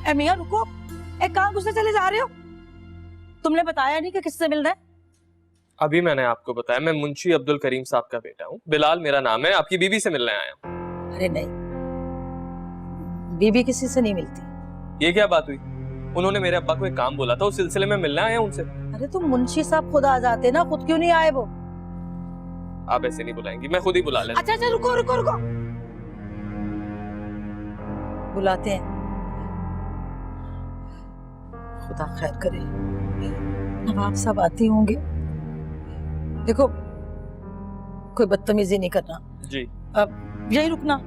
ए मियां रुको, कहाँ घुसे चले जा रहे हो? तुमने बताया नहीं कि किससे मिलना है? अभी मैंने आपको बताया, मैं मुंशी अब्दुल करीम साहब का बेटा हूँ। बिलाल मेरा नाम है, आपकी बीवी से मिलने आया हूँ। अरे नहीं, बीबी किसी से नहीं मिलती। ये क्या बात हुई? उन्होंने मेरे अब्बा को एक काम बोला था, उस सिलसिले में मिलने आया उनसे। अरे तुम मुंशी साहब खुद आ जाते ना, खुद क्यों नहीं आए वो? आप ऐसे नहीं बुलाएंगी, मैं खुद ही बुला लेता। अच्छा रुको रुको रुको, बुलाते हैं। खुदा खैर करे, नवाब साहब आते होंगे। देखो कोई बदतमीजी नहीं करना जी। अब यही रुकना,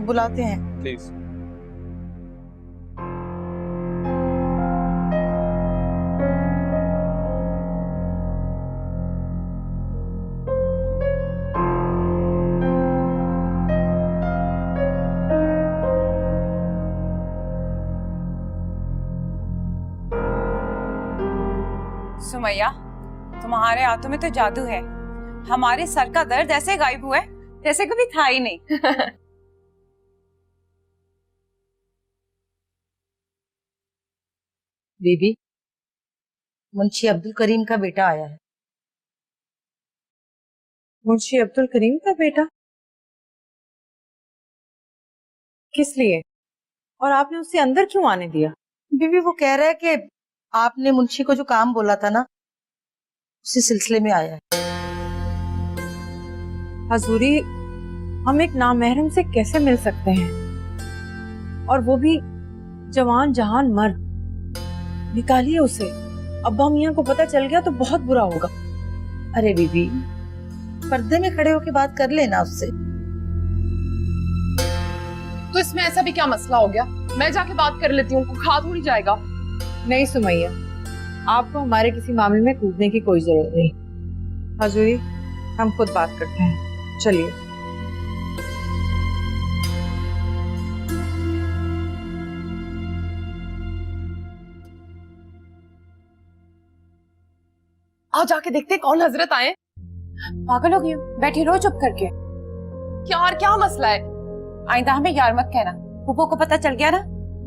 बुलाते हैं। प्लीज। सुमैया, तुम्हारे हाथों में तो जादू है। हमारे सर का दर्द ऐसे गायब हुआ है जैसे कभी था ही नहीं। बीबी, मुंशी अब्दुल करीम का बेटा आया है। मुंशी अब्दुल करीम का बेटा? किस लिए? और आपने उसे अंदर क्यों आने दिया? बीबी वो कह रहा है कि आपने मुंशी को जो काम बोला था ना, उसी सिलसिले में आया है। हजूरी, हम एक नामहरम से कैसे मिल सकते हैं, और वो भी जवान जहान मर्द? निकालिए उसे, अब्बा मियां को पता चल गया तो बहुत बुरा होगा। अरे बीबी, पर्दे में खड़े होकर बात कर लेना उससे। तो इसमें ऐसा भी क्या मसला हो गया? मैं जाके बात कर लेती हूँ, खा थोड़ी जाएगा। नहीं सुमैया, आपको हमारे किसी मामले में कूदने की कोई जरूरत नहीं। हजूरी, हम खुद बात करते हैं, चलिए। आओ जाके देखते हैं कौन हजरत आए। पागल हो गई हो? बैठी रहो चुप करके। यार क्या मसला है? आइंदा हमें यार मत कहना, पुप्पो को पता चल गया ना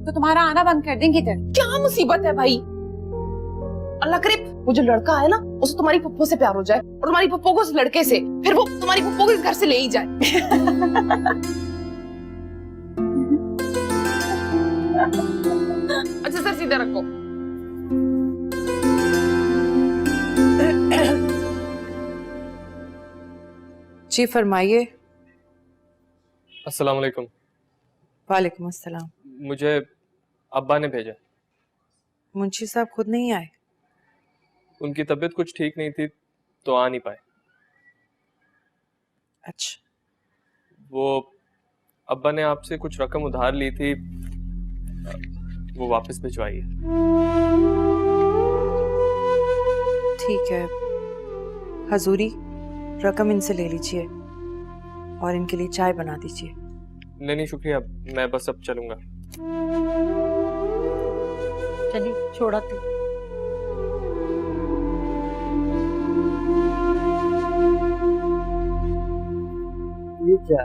तो तुम्हारा आना बंद कर देंगी इधर। क्या मुसीबत है भाई? अल्लाह करे वो जो लड़का है ना, उसे तुम्हारी पप्पो से प्यार हो जाए और तुम्हारी पप्पो को उस लड़के से, फिर वो तुम्हारी पप्पो को इस घर से ले ही जाए। अच्छा सर सीधा रखो। जी फरमाइए। अस्सलाम वालेकुम। वालेकुम अस्सलाम। मुझे अब्बा ने भेजा। मुंशी साहब खुद नहीं आए? उनकी तबीयत कुछ ठीक नहीं थी तो आ नहीं पाए। अच्छा। वो अब्बा ने आपसे कुछ रकम उधार ली थी, वो वापस भिजवाई है। ठीक है हजूरी, रकम इनसे ले लीजिए और इनके लिए चाय बना दीजिए। नहीं शुक्रिया, मैं बस अब चलूंगा। चलिए छोड़ा तू। ये क्या है?